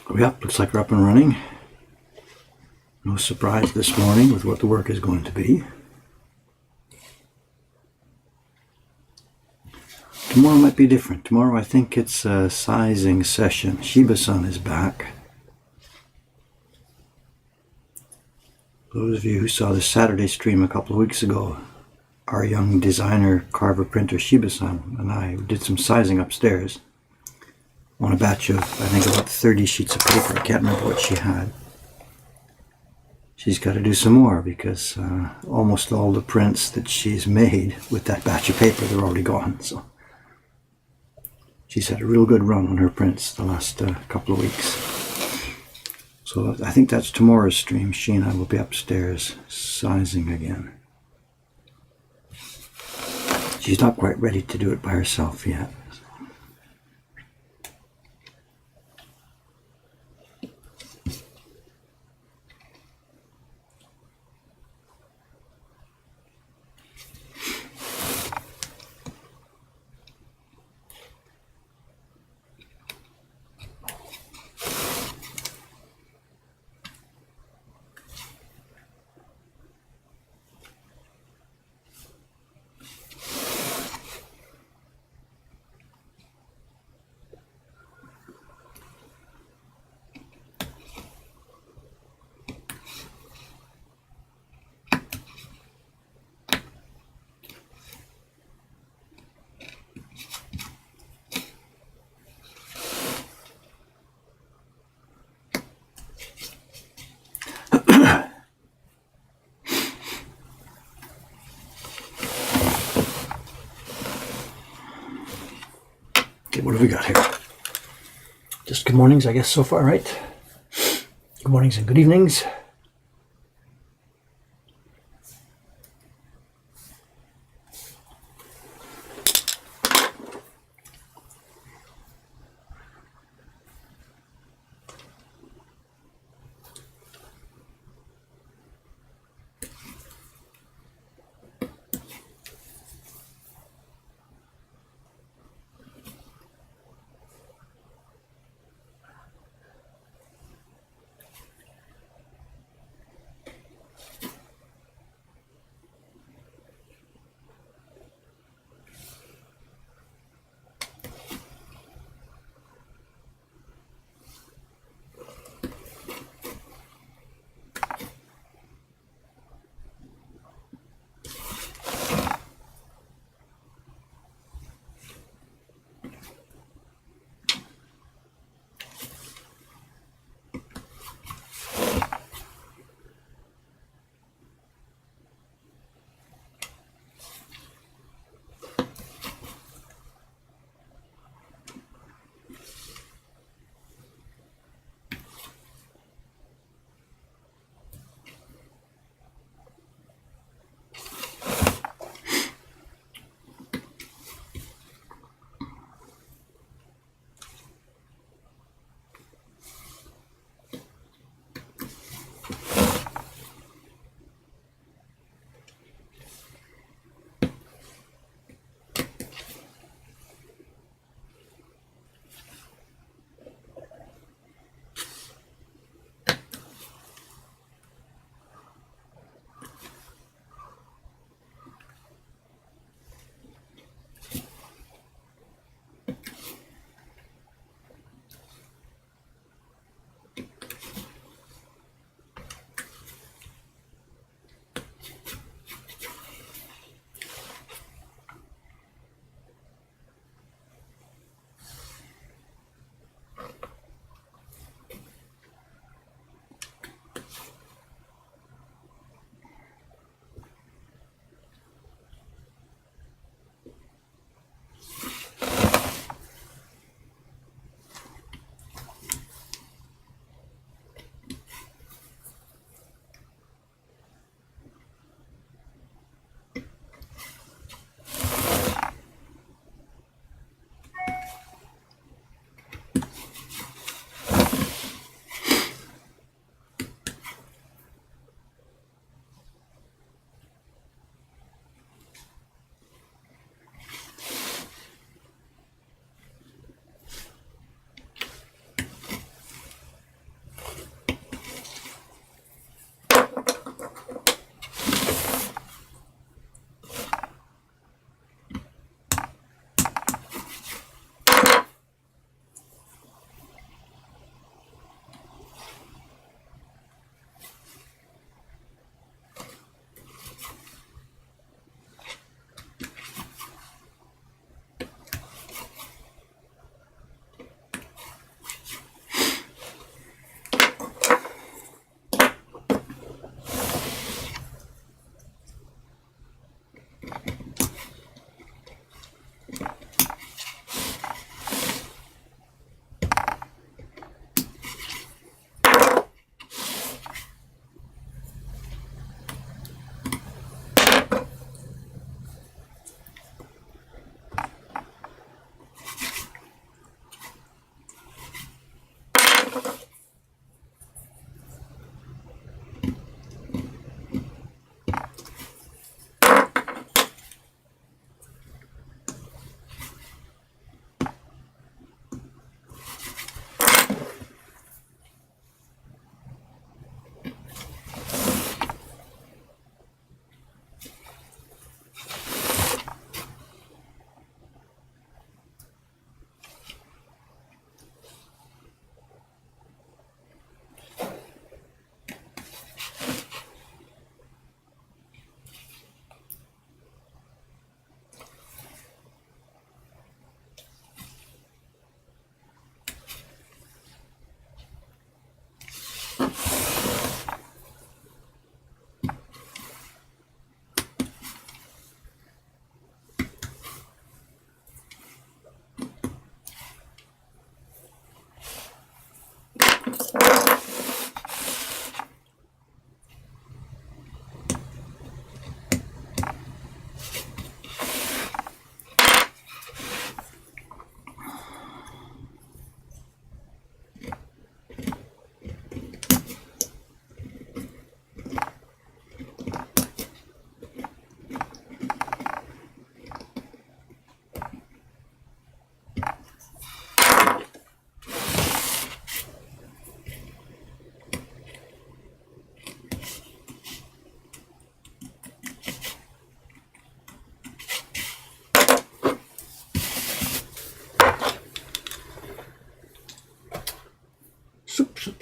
Yep, looks like we're up and running. No surprise this morning with what the work is going to be. Tomorrow might be different. Tomorrow I think it's a sizing session. Shiba-san is back. Those of you who saw the Saturday stream a couple of weeks ago, our young designer, carver, printer Shiba-san and I did some sizing upstairs on a batch of, I think, about 30 sheets of paper. I can't remember what she had. She's got to do some more because almost all the prints that she's made with that batch of paper, they're already gone. So she's had a real good run on her prints the last couple of weeks. So I think that's tomorrow's stream. She and I will be upstairs sizing again. She's not quite ready to do it by herself yet. Okay, what have we got here? Just good mornings, I guess, so far, right? Good mornings and good evenings.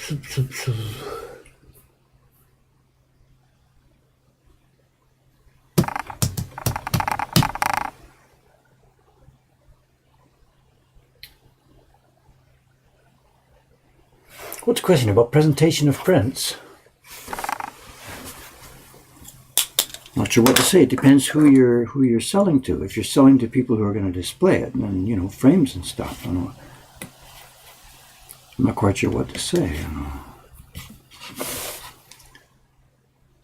What's the question about presentation of prints? Not sure what to say. It depends who you're selling to. If you're selling to people who are going to display it, and frames and stuff. I don't know. I'm not quite sure what to say.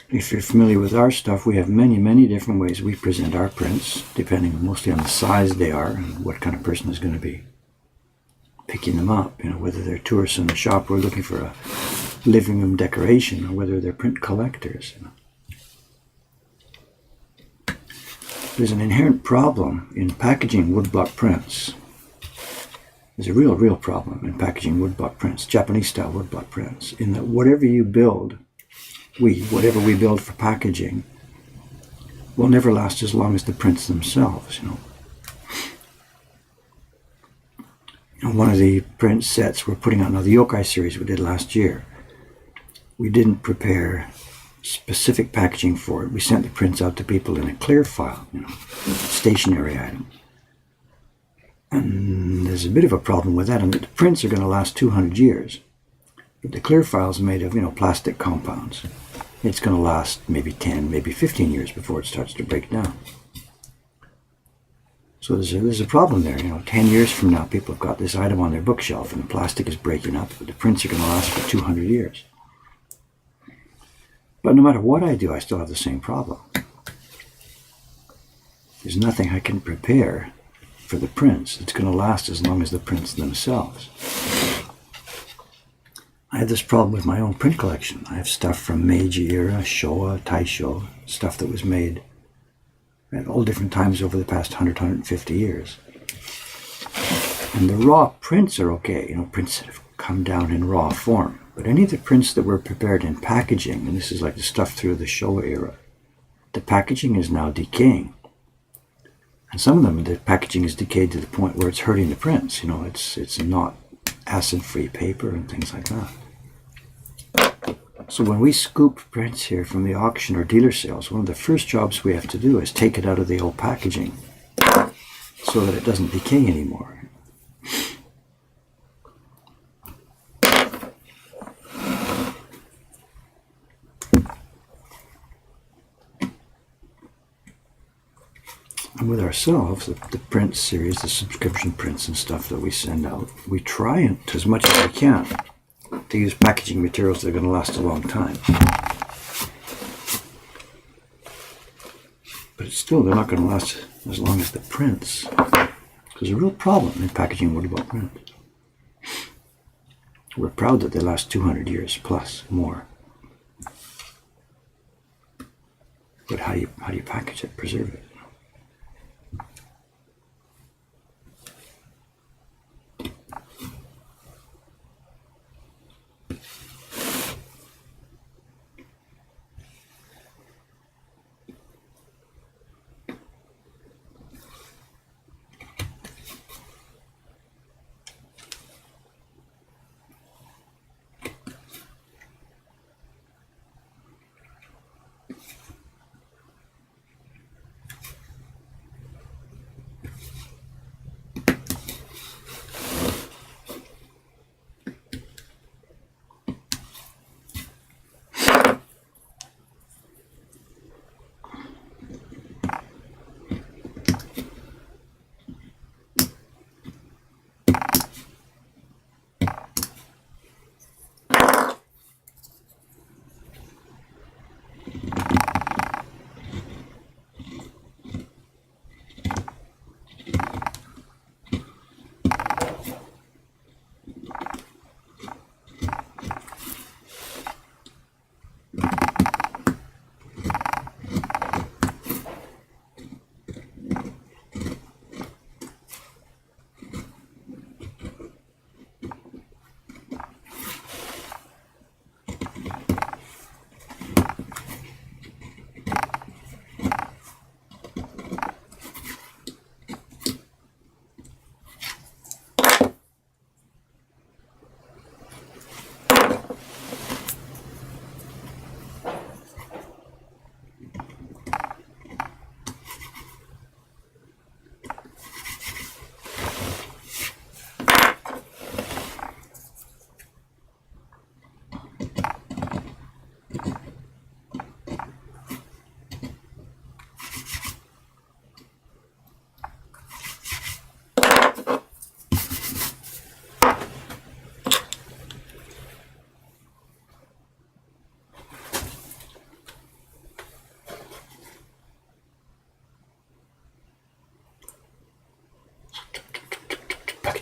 If you're familiar with our stuff, we have many different ways we present our prints, depending mostly on the size they are and what kind of person is going to be picking them up. Whether they're tourists in the shop who are looking for a living room decoration, or whether they're print collectors. There's an inherent problem in packaging woodblock prints. There's a real problem in packaging woodblock prints, Japanese-style woodblock prints, in that whatever you build, whatever we build for packaging, will never last as long as the prints themselves. One of the print sets we're putting out now, the Yokai series we did last year, we didn't prepare specific packaging for it. We sent the prints out to people in a clear file, stationary item. And there's a bit of a problem with that, and the prints are going to last 200 years. But the clear file is made of, plastic compounds. It's going to last maybe 10, maybe 15 years before it starts to break down. So there's a problem there. 10 years from now, people have got this item on their bookshelf, and the plastic is breaking up, but the prints are going to last for 200 years. But no matter what I do, I still have the same problem. There's nothing I can prepare for the prints that's going to last as long as the prints themselves. I have this problem with my own print collection. I have stuff from Meiji era, Showa, Taisho, stuff that was made at all different times over the past 100, 150 years. And the raw prints are okay, prints that have come down in raw form. But any of the prints that were prepared in packaging, and this is like the stuff through the Showa era, the packaging is now decaying. And some of them, the packaging is decayed to the point where it's hurting the prints. It's not acid-free paper and things like that. So when we scoop prints here from the auction or dealer sales, one of the first jobs we have to do is take it out of the old packaging so that it doesn't decay anymore. And with ourselves, the print series, the subscription prints and stuff that we send out, we try as much as we can to use packaging materials that are going to last a long time. But still, they're not going to last as long as the prints. There's a real problem in packaging woodblock print. We're proud that they last 200 years plus, more. But how do you package it, preserve it?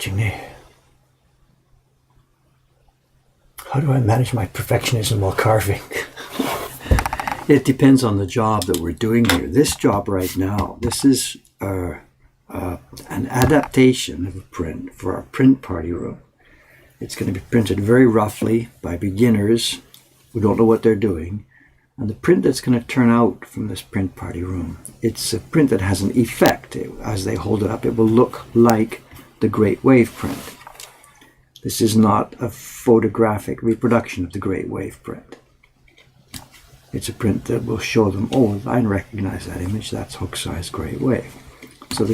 watching me. How do I manage my perfectionism while carving? It depends on the job that we're doing here. This job right now, this is an adaptation of a print for our print party room. It's going to be printed very roughly by beginners who don't know what they're doing. And the print that's going to turn out from this print party room, it's a print that has an effect. As they hold it up, it will look like the Great Wave print. This is not a photographic reproduction of the Great Wave print. It's a print that will show them, oh, I recognize that image, that's hook size Great Wave. So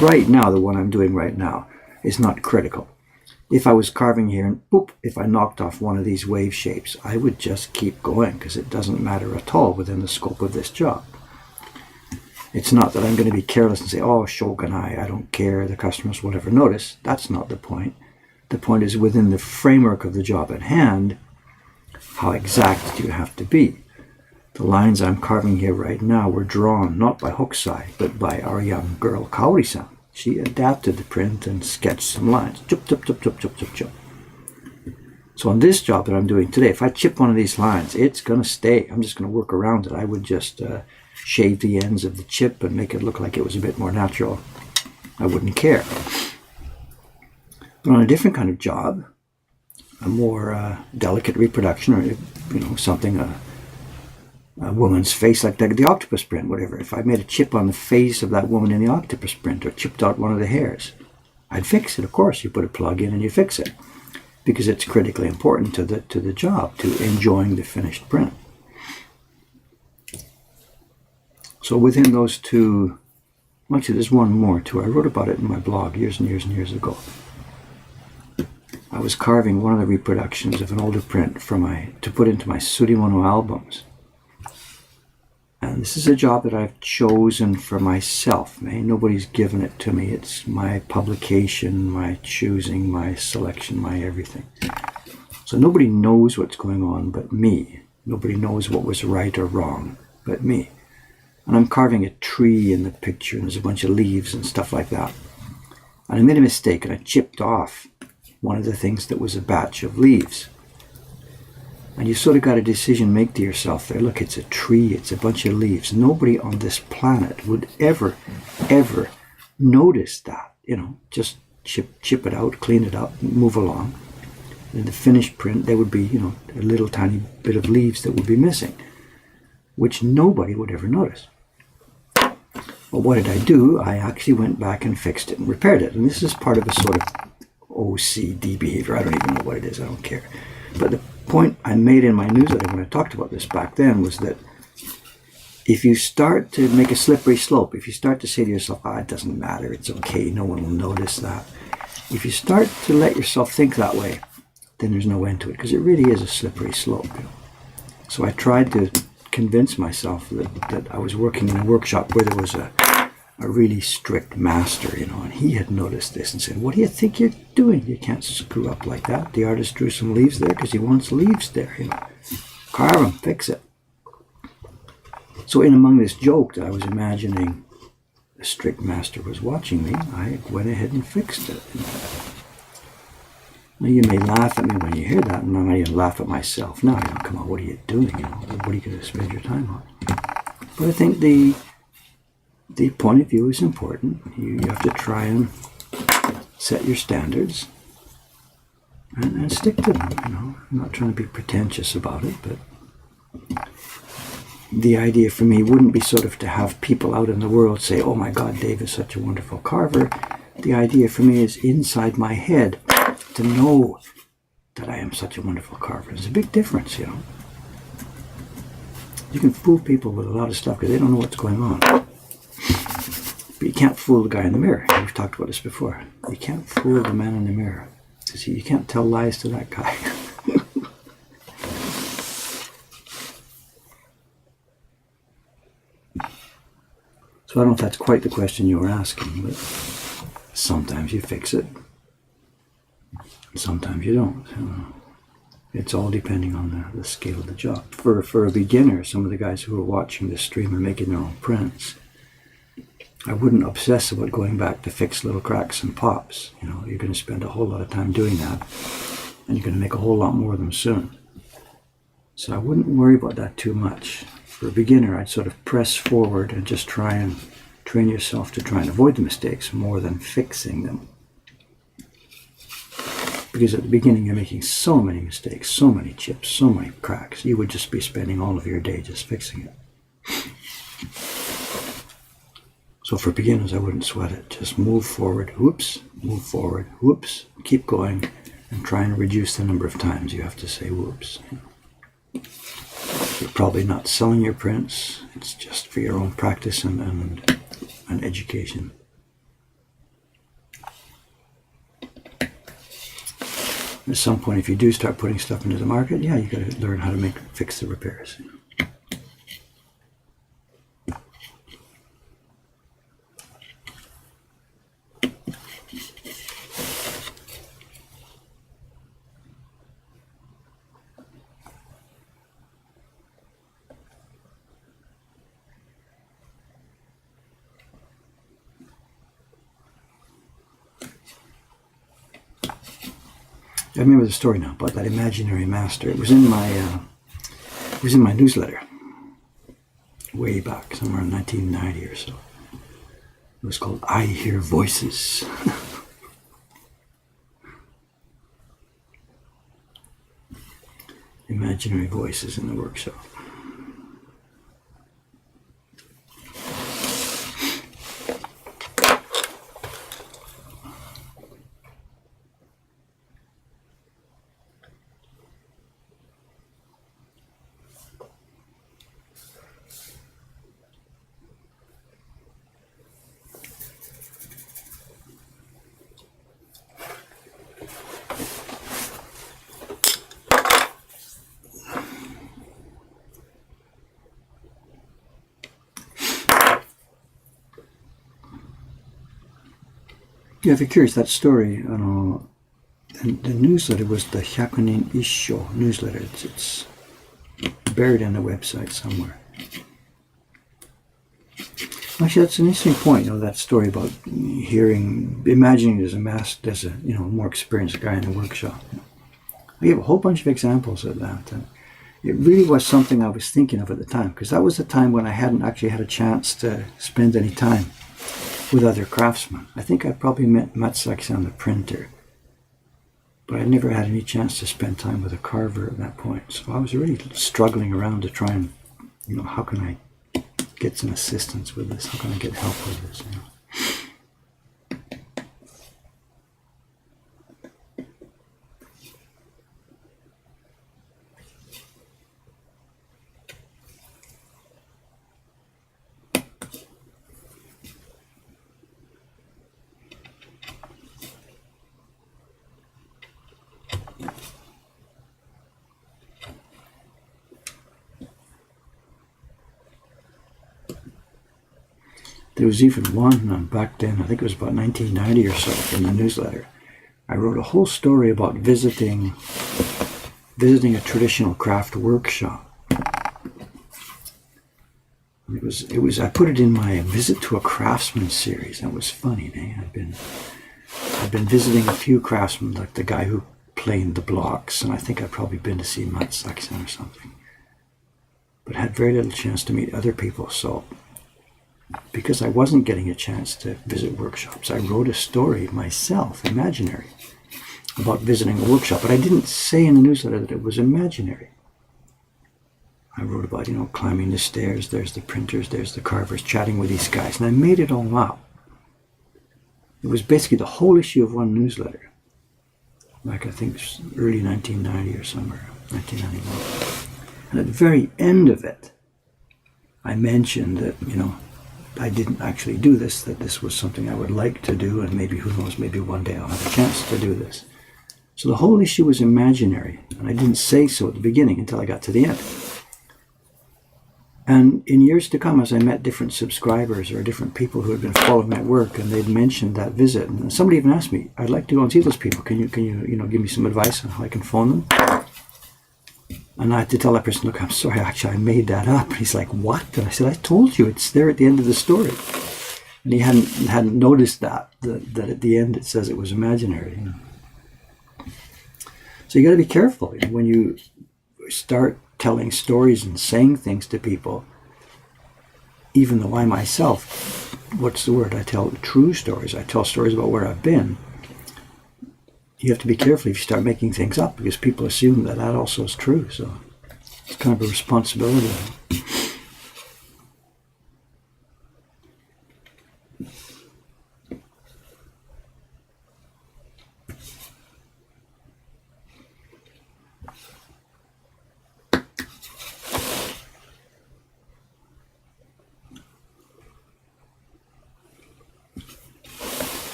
right now, the one I'm doing right now is not critical. If I was carving here and boop, if I knocked off one of these wave shapes, I would just keep going because it doesn't matter at all within the scope of this job. It's not that I'm going to be careless and say, oh, Shogun, I don't care, the customers will never notice. That's not the point. The point is within the framework of the job at hand, how exact do you have to be? The lines I'm carving here right now were drawn not by Hokusai, but by our young girl, Kaori-san. She adapted the print and sketched some lines. Chup, chup, chup, chup, chup, chup, chup. So on this job that I'm doing today, if I chip one of these lines, it's going to stay. I'm just going to work around it. I would just shave the ends of the chip and make it look like it was a bit more natural. I wouldn't care. But on a different kind of job, a more delicate reproduction, or something, a woman's face, like the octopus print, whatever. If I made a chip on the face of that woman in the octopus print, or chipped out one of the hairs, I'd fix it. Of course, you put a plug in and you fix it, because it's critically important to the job, to enjoying the finished print. So within those two, actually there's one more too. I wrote about it in my blog years and years and years ago. I was carving one of the reproductions of an older print to put into my Surimono albums. And this is a job that I've chosen for myself. Nobody's given it to me. It's my publication, my choosing, my selection, my everything. So nobody knows what's going on but me. Nobody knows what was right or wrong but me. And I'm carving a tree in the picture, and there's a bunch of leaves and stuff like that. And I made a mistake, and I chipped off one of the things that was a batch of leaves. And you sort of got a decision make to yourself there. Look, it's a tree, it's a bunch of leaves. Nobody on this planet would ever notice that. Just chip it out, clean it up, move along. In the finished print, there would be, a little tiny bit of leaves that would be missing, which nobody would ever notice. Well, what did I do? I actually went back and fixed it and repaired it. And this is part of a sort of OCD behavior. I don't even know what it is. I don't care. But the point I made in my newsletter when I talked about this back then was that if you start to make a slippery slope, if you start to say to yourself, it doesn't matter, it's okay, no one will notice that. If you start to let yourself think that way, then there's no end to it, because it really is a slippery slope. So I tried to convince myself that I was working in a workshop where there was a really strict master, and he had noticed this and said, what do you think you're doing? You can't screw up like that. The artist drew some leaves there because he wants leaves there, Carve them, fix it. So in among this joke that I was imagining a strict master was watching me, I went ahead and fixed it. Now you may laugh at me when you hear that, and I might even laugh at myself now. Come on, what are you doing? What are you going to spend your time on? But I think the point of view is important. You have to try and set your standards and stick to them. I'm not trying to be pretentious about it, but the idea for me wouldn't be sort of to have people out in the world say, oh my God, Dave is such a wonderful carver. The idea for me is inside my head to know that I am such a wonderful carver. There's a big difference, You can fool people with a lot of stuff because they don't know what's going on. But you can't fool the guy in the mirror. We've talked about this before. You can't fool the man in the mirror. You can't tell lies to that guy. So I don't know if that's quite the question you were asking, but sometimes you fix it. Sometimes you don't. It's all depending on the scale of the job. For a beginner, some of the guys who are watching this stream are making their own prints. I wouldn't obsess about going back to fix little cracks and pops. You know, you're going to spend a whole lot of time doing that, and you're going to make a whole lot more of them soon. So I wouldn't worry about that too much. For a beginner, I'd sort of press forward and just try and train yourself to try and avoid the mistakes more than fixing them. Because at the beginning, you're making so many mistakes, so many chips, so many cracks. You would just be spending all of your day just fixing it. So for beginners, I wouldn't sweat it. Just move forward, whoops, move forward, whoops, keep going, and try and reduce the number of times you have to say whoops. You're probably not selling your prints. It's just for your own practice and education. At some point, if you do start putting stuff into the market, yeah, you got to learn how to fix the repairs. I remember the story now about that imaginary master. It was in my newsletter way back, somewhere in 1990 or so. It was called "I Hear Voices." Imaginary voices in the workshop. Yeah, if you're curious, that story, the newsletter was the Hyakunin Issho newsletter. It's buried on the website somewhere. Actually, that's an interesting point. You know, that story about imagining there's a more experienced guy in the workshop. I gave a whole bunch of examples of that. And it really was something I was thinking of at the time, because that was the time when I hadn't actually had a chance to spend any time with other craftsmen. I think I probably met Matsaki-san the printer, but I never had any chance to spend time with a carver at that point. So I was really struggling around to try and, how can I get some assistance with this? How can I get help with this? There was even one back then, I think it was about 1990 or so, in the newsletter. I wrote a whole story about visiting a traditional craft workshop. I put it in my Visit to a Craftsman series. That was funny, eh? I've been visiting a few craftsmen, like the guy who planed the blocks, and I think I've probably been to see Matsaki-san or something. But had very little chance to meet other people, so because I wasn't getting a chance to visit workshops, I wrote a story myself, imaginary, about visiting a workshop. But I didn't say in the newsletter that it was imaginary. I wrote about, climbing the stairs, there's the printers, there's the carvers, chatting with these guys, and I made it all up. It was basically the whole issue of one newsletter, like I think early 1990 or somewhere, 1991. And at the very end of it, I mentioned that, I didn't actually do this, that this was something I would like to do, and maybe, who knows, maybe one day I'll have a chance to do this. So the whole issue was imaginary, and I didn't say so at the beginning until I got to the end. And in years to come, as I met different subscribers or different people who had been following my work, and they'd mentioned that visit, and somebody even asked me, I'd like to go and see those people. Can you give me some advice on how I can phone them? And I had to tell that person, look, I'm sorry, actually, I made that up. And he's like, what? And I said, I told you, it's there at the end of the story. And he hadn't noticed that at the end it says it was imaginary. So you got to be careful when you start telling stories and saying things to people. Even though I myself, what's the word? I tell true stories. I tell stories about where I've been. You have to be careful if you start making things up, because people assume that also is true. So it's kind of a responsibility.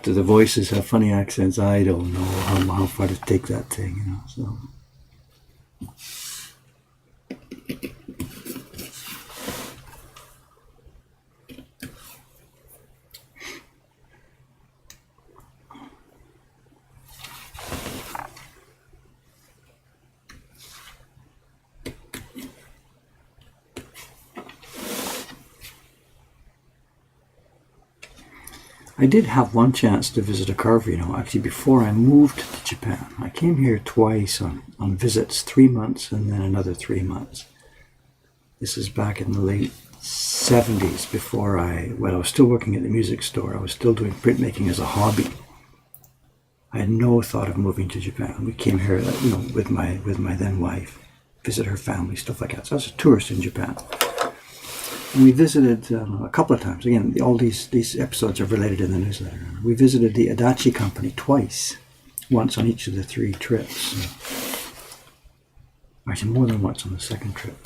Do the voices have funny accents? I don't know how far to take that thing, so. I did have one chance to visit a carver, actually before I moved to Japan. I came here twice on visits, 3 months and then another 3 months. This is back in the late 70s before I was still working at the music store. I was still doing printmaking as a hobby. I had no thought of moving to Japan. We came here, with my then wife, visit her family, stuff like that. So I was a tourist in Japan. And we visited a couple of times. Again, all these episodes are related in the newsletter. We visited the Adachi company twice, once on each of the 3 trips. Actually, more than once on the second trip.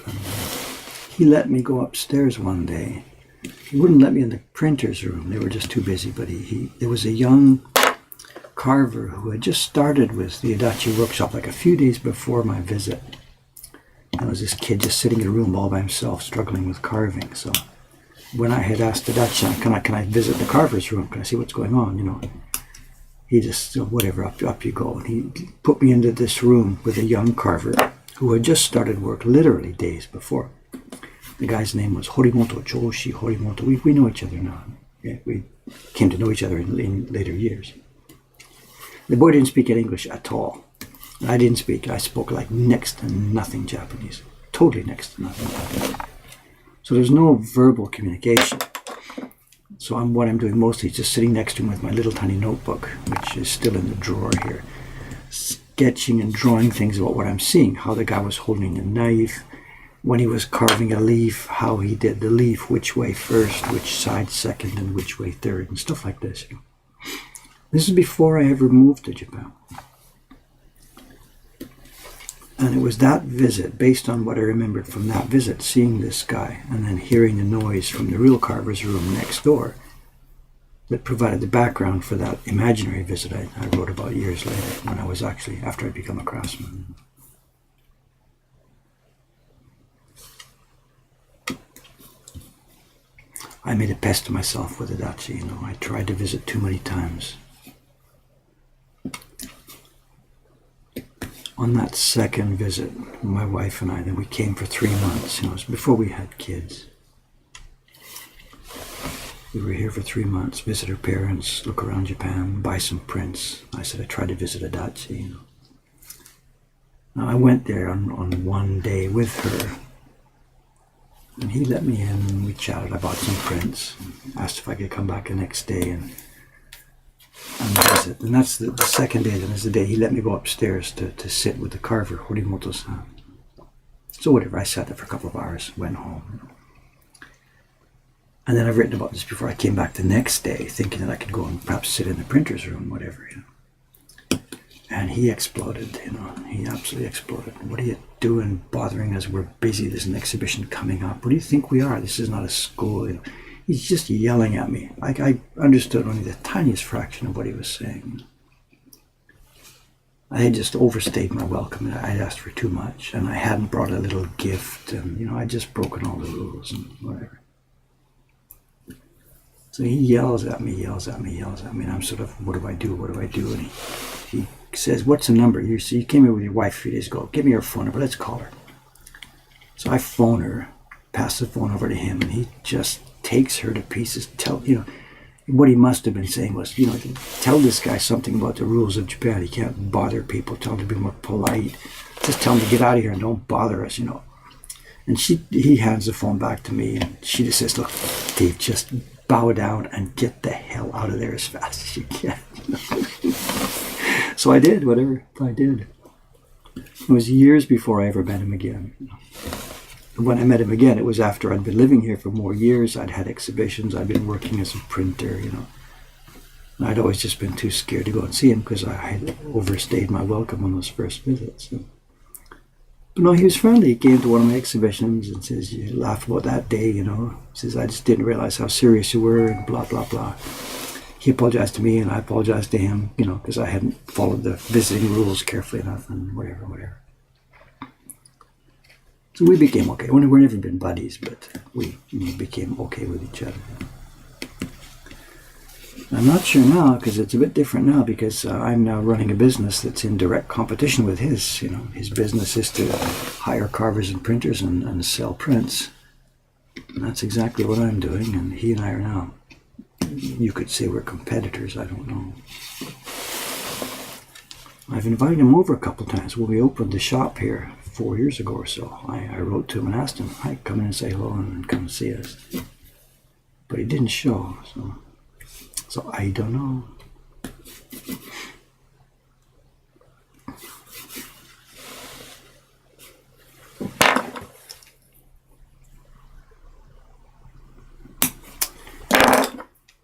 He let me go upstairs one day. He wouldn't let me in the printer's room. They were just too busy. But there was a young carver who had just started with the Adachi workshop like a few days before my visit. There was this kid just sitting in a room all by himself, struggling with carving. So when I had asked Adachi, can I visit the carver's room? Can I see what's going on? He just, whatever, up you go. And he put me into this room with a young carver who had just started work literally days before. The guy's name was Horimoto, Joshi Horimoto. We know each other now. Yeah, we came to know each other in later years. The boy didn't speak English at all. I didn't speak. I spoke like next to nothing Japanese. Totally next to nothing. So there's no verbal communication. So what I'm doing mostly is just sitting next to him with my little tiny notebook, which is still in the drawer here, sketching and drawing things about what I'm seeing, how the guy was holding a knife, when he was carving a leaf, how he did the leaf, which way first, which side second, and which way third, and stuff like this. This is before I ever moved to Japan. And it was that visit, based on what I remembered from that visit, seeing this guy and then hearing the noise from the real carver's room next door, that provided the background for that imaginary visit I wrote about years later, when I was actually, after I'd become a craftsman. I made a pest of myself with Adachi, I tried to visit too many times. On that second visit, my wife and I, then we came for 3 months. It was before we had kids. We were here for 3 months, visit her parents, look around Japan, buy some prints. I said I tried to visit Adachi. Now I went there on one day with her, and he let me in, and we chatted. I bought some prints, asked if I could come back the next day and visit. And that's the second day. Then is the day he let me go upstairs to sit with the carver, Horimoto-san. So whatever, I sat there for a couple of hours, went home. And then I've written about this before. I came back the next day thinking that I could go and perhaps sit in the printer's room, whatever. And he exploded, he absolutely exploded. What are you doing bothering us? We're busy. There's an exhibition coming up. What do you think we are? This is not a school. He's just yelling at me. I understood only the tiniest fraction of what he was saying. I had just overstayed my welcome. I'd asked for too much, and I hadn't brought a little gift, and I'd just broken all the rules and whatever. So he yells at me, and I'm sort of, what do I do? And he says, what's the number? You came here with your wife 3 days ago. Give me her phone number. Let's call her. So I phone her, pass the phone over to him, and he just takes her to pieces. What he must have been saying was, tell this guy something about the rules of Japan. He can't bother people. Tell him to be more polite. Just tell him to get out of here and don't bother us, And he hands the phone back to me, and she just says, look, Dave, just bow down and get the hell out of there as fast as you can. So I did, whatever I did. It was years before I ever met him again. When I met him again, it was after I'd been living here for more years. I'd had exhibitions. I'd been working as a printer, And I'd always just been too scared to go and see him because I had overstayed my welcome on those first visits. But no, he was friendly. He came to one of my exhibitions and says, you laughed about that day, He says, I just didn't realize how serious you were, and blah, blah, blah. He apologized to me, and I apologized to him, because I hadn't followed the visiting rules carefully enough, and whatever. So we became okay. We've never been buddies, but we became okay with each other. I'm not sure now, because it's a bit different now, because I'm now running a business that's in direct competition with his. His business is to hire carvers and printers and sell prints. And that's exactly what I'm doing, and he and I are now, you could say we're competitors, I don't know. I've invited him over a couple times when we opened the shop here 4 years ago or so. I wrote to him and asked him, hi, come in and say hello and come see us. But he didn't show, so I don't know.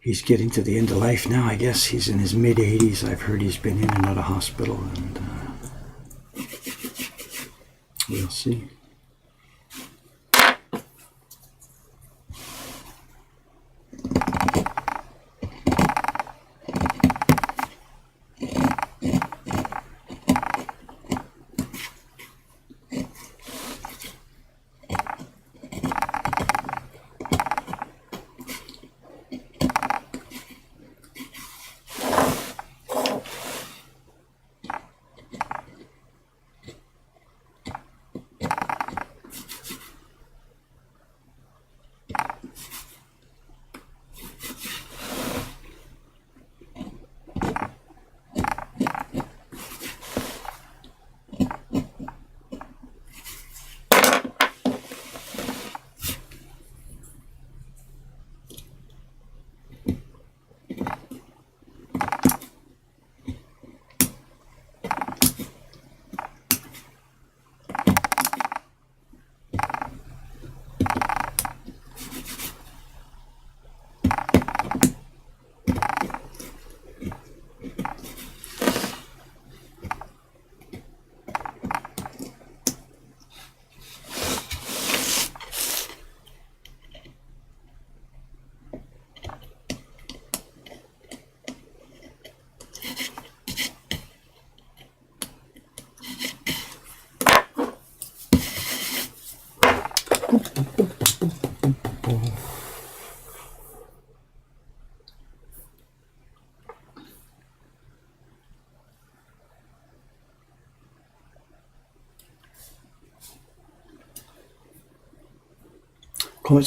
He's getting to the end of life now, I guess. He's in his mid-80s. I've heard he's been in and out of hospital, and we'll see.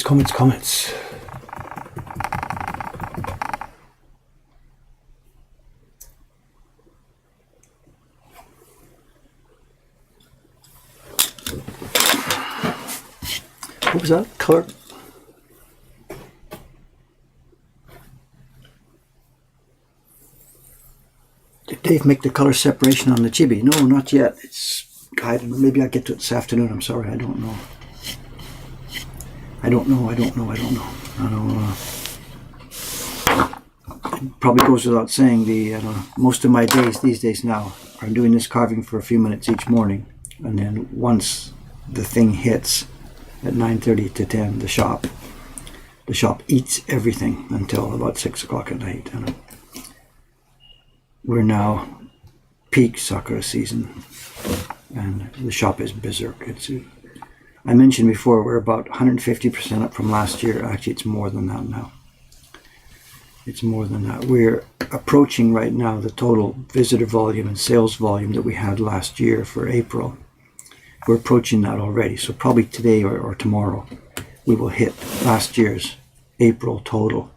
Comments. What was that? Color? Did Dave make the color separation on the chibi? No, not yet. I don't know. Maybe I'll get to it this afternoon. I'm sorry, I don't know. I don't know. It probably goes without saying, most of my days these days now are doing this carving for a few minutes each morning, and then once the thing hits at 9:30 to 10, the shop, the shop eats everything until about 6 o'clock at night. And we're now peak sakura season, and the shop is berserk. I mentioned before we're about 150% up from last year. Actually, it's more than that now. It's more than that. We're approaching right now the total visitor volume and sales volume that we had last year for April. We're approaching that already. So probably today or tomorrow we will hit last year's April total.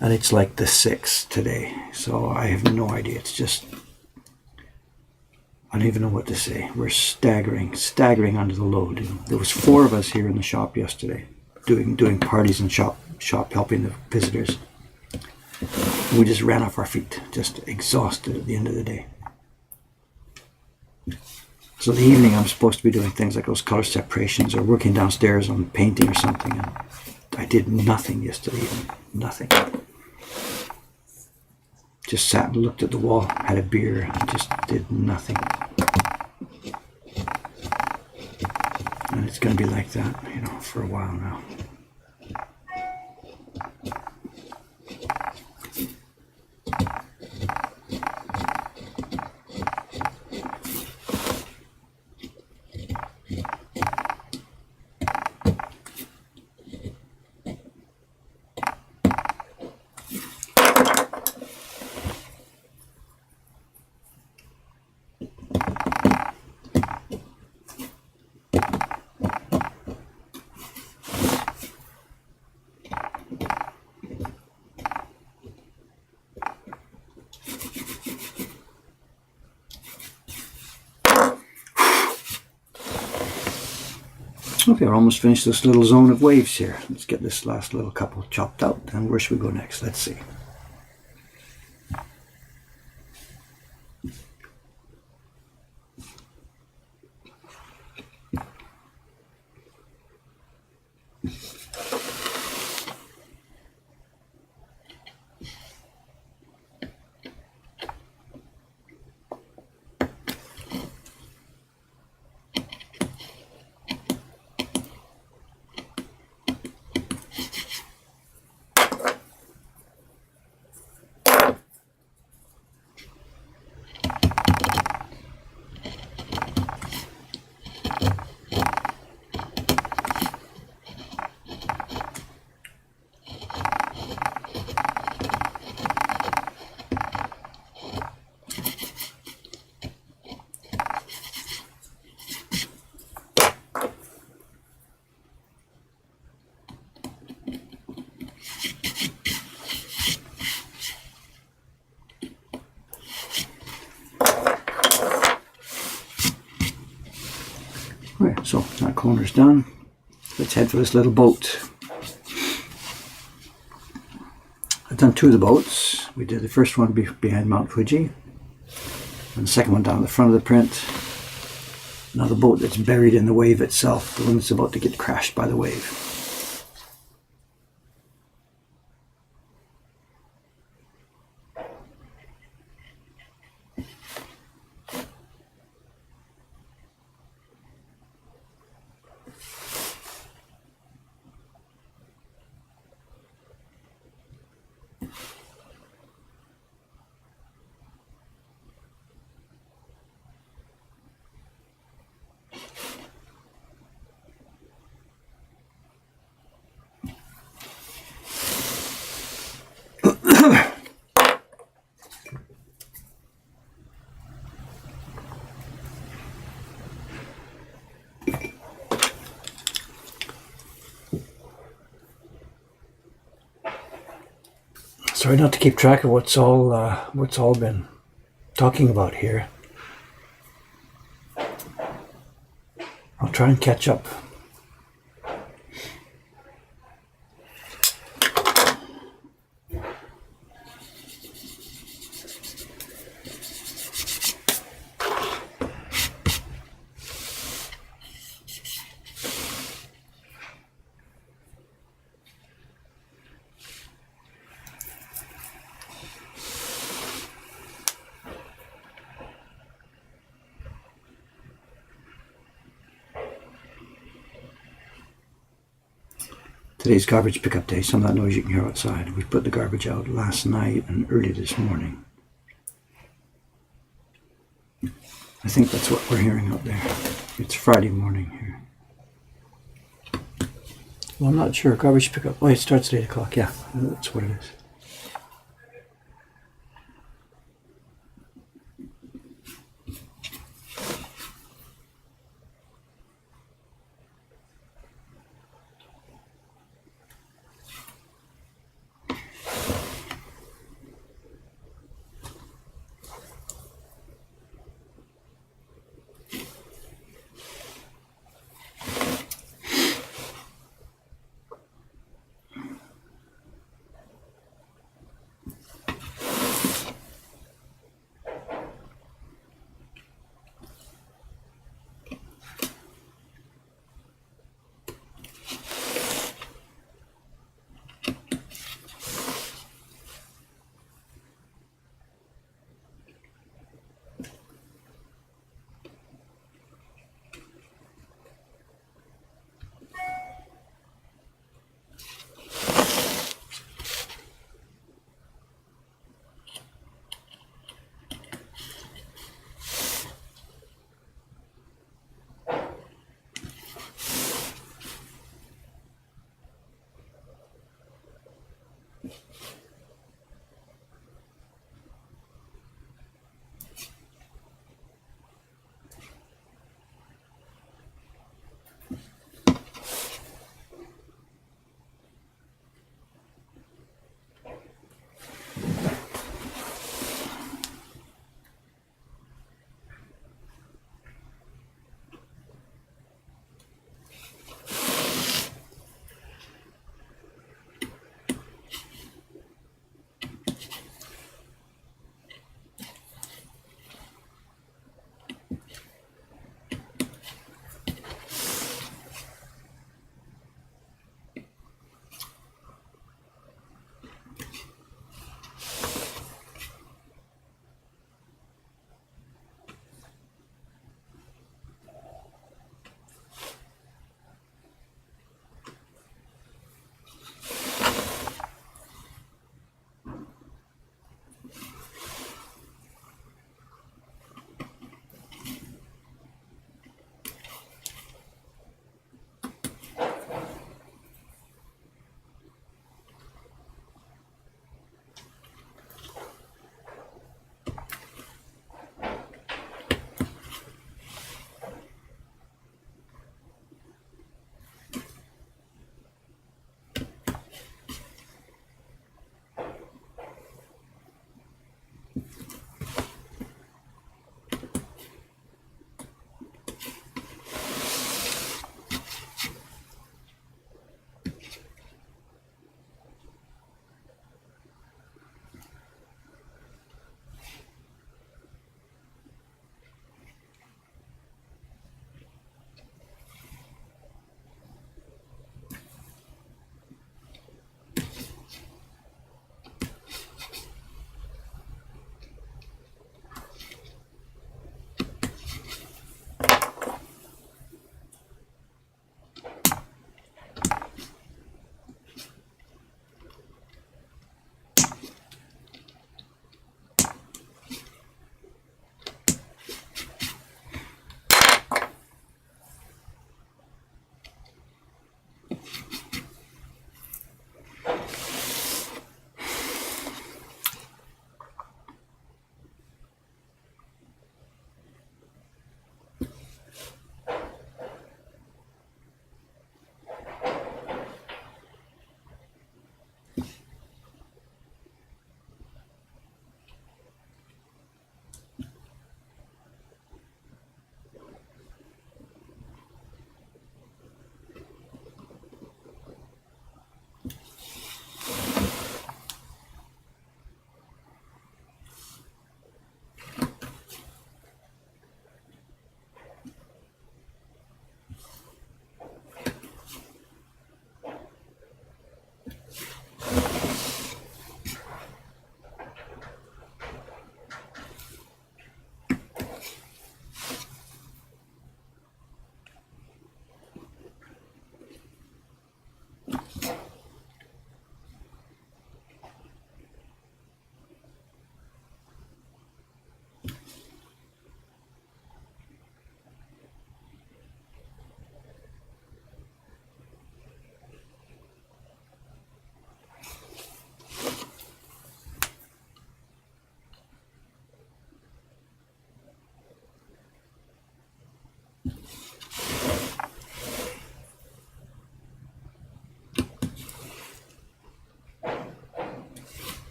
And it's like the 6th today. So I have no idea. It's just, I don't even know what to say. We're staggering under the load. There was 4 of us here in the shop yesterday doing parties and shop helping the visitors. We just ran off our feet, just exhausted at the end of the day. So the evening I'm supposed to be doing things like those color separations or working downstairs on painting or something. And I did nothing yesterday evening. Nothing. Just sat and looked at the wall, had a beer, and just did nothing. And it's going to be like that, for a while now. Okay, we're almost finished this little zone of waves here. Let's get this last little couple chopped out, and where should we go next? Let's see. Okay, so that corner's done. Let's head for this little boat. I've done 2 of the boats. We did the first one behind Mount Fuji, and the second one down the front of the print. Another boat that's buried in the wave itself, the one that's about to get crashed by the wave. Sorry not to keep track of what's all been talking about here. I'll try and catch up. Today's garbage pickup day. Some of that noise you can hear outside. We put the garbage out last night and early this morning. I think that's what we're hearing out there. It's Friday morning here. Well, I'm not sure. Garbage pickup. Oh, it starts at 8 o'clock. Yeah, that's what it is.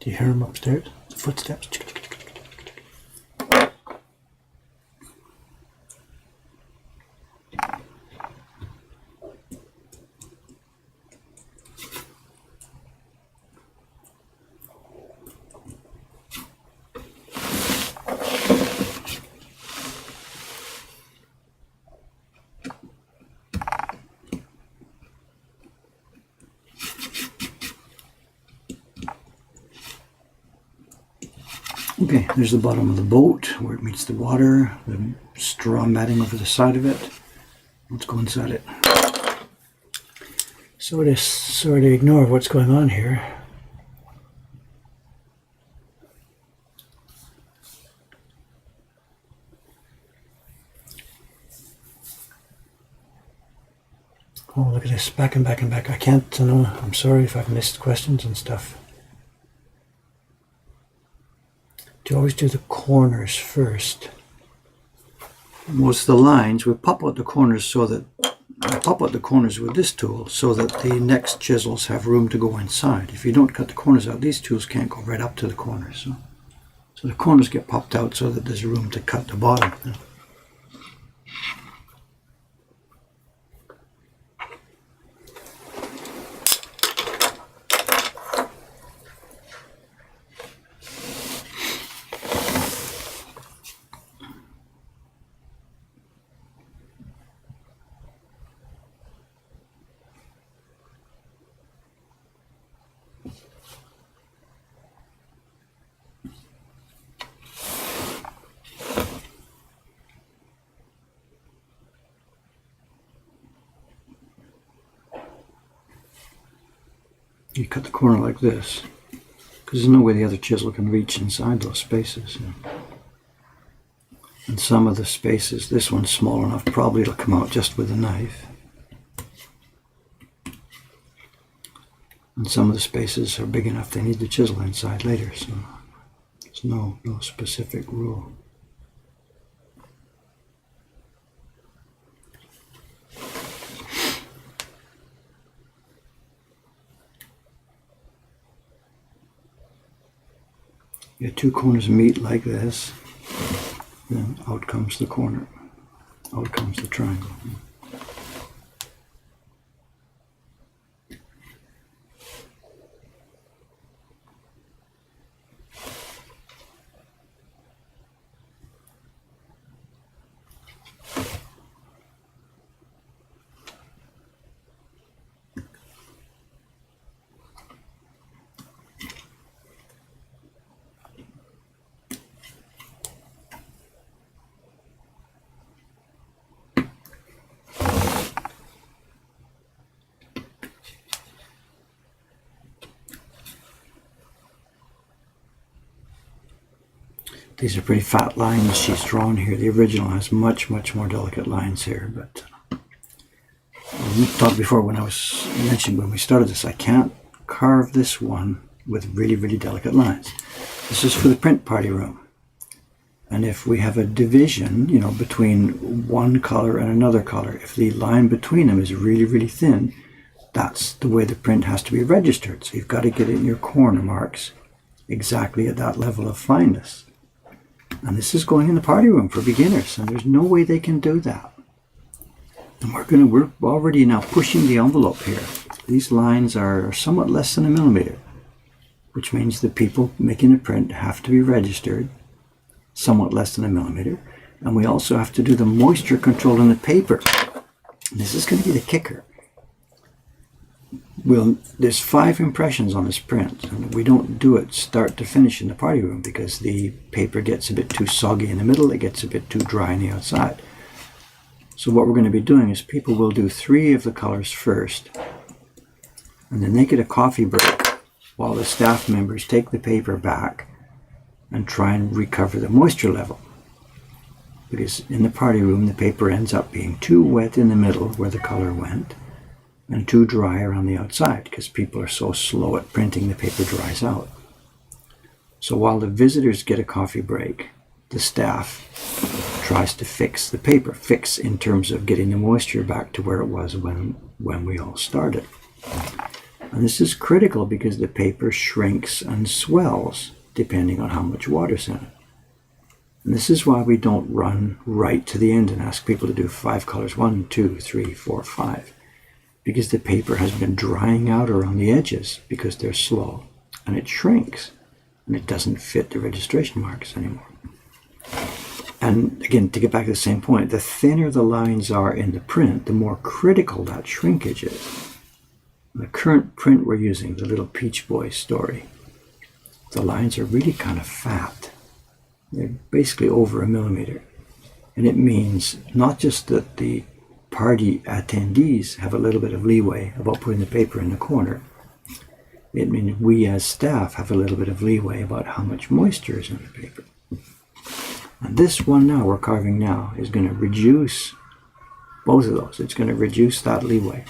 Do you hear them upstairs? The footsteps. Okay, there's the bottom of the boat where it meets the water, the straw matting over the side of it. Let's go inside it. Sort of ignore what's going on here. Oh, look at this, back and back and back. I can't, know. I'm sorry if I've missed questions and stuff. Do you always do the corners first? Most of the lines, we pop out the corners so that, I pop out the corners with this tool so that the next chisels have room to go inside. If you don't cut the corners out, these tools can't go right up to the corners. So the corners get popped out so that there's room to cut the bottom. You cut the corner like this, because there's no way the other chisel can reach inside those spaces. And some of the spaces, this one's small enough, probably it'll come out just with a knife. And some of the spaces are big enough they need the chisel inside later, so there's no specific rule. Your two corners meet like this, then out comes the corner, out comes the triangle. These are pretty fat lines she's drawn here. The original has much more delicate lines here, but we talked before when I was mentioned when we started this, I can't carve this one with really delicate lines. This is for the print party room. And if we have a division, between one color and another color, if the line between them is really thin, that's the way the print has to be registered. So you've got to get it in your corner marks exactly at that level of fineness. And this is going in the party room for beginners, and there's no way they can do that. And we're already now pushing the envelope here. These lines are somewhat less than a millimeter, which means the people making the print have to be registered somewhat less than a millimeter. And we also have to do the moisture control in the paper. And this is going to be the kicker. There's 5 impressions on this print, and we don't do it start to finish in the party room because the paper gets a bit too soggy in the middle, it gets a bit too dry on the outside. So what we're going to be doing is people will do 3 of the colors first, and then they get a coffee break while the staff members take the paper back and try and recover the moisture level. Because in the party room the paper ends up being too wet in the middle where the color went, and too dry around the outside because people are so slow at printing the paper dries out. So while the visitors get a coffee break, the staff tries to fix the paper, fix in terms of getting the moisture back to where it was when we all started. And this is critical because the paper shrinks and swells depending on how much water's in it. And this is why we don't run right to the end and ask people to do 5 colors, 1, 2, 3, 4, 5, because the paper has been drying out around the edges because they're slow, and it shrinks, and it doesn't fit the registration marks anymore. And again, to get back to the same point, the thinner the lines are in the print, the more critical that shrinkage is. The current print we're using, the Little Peach Boy story, the lines are really kind of fat. They're basically over 1 millimeter. And it means not just that the party attendees have a little bit of leeway about putting the paper in the corner. It means we as staff have a little bit of leeway about how much moisture is in the paper. And this one now we're carving now is going to reduce both of those. It's going to reduce that leeway.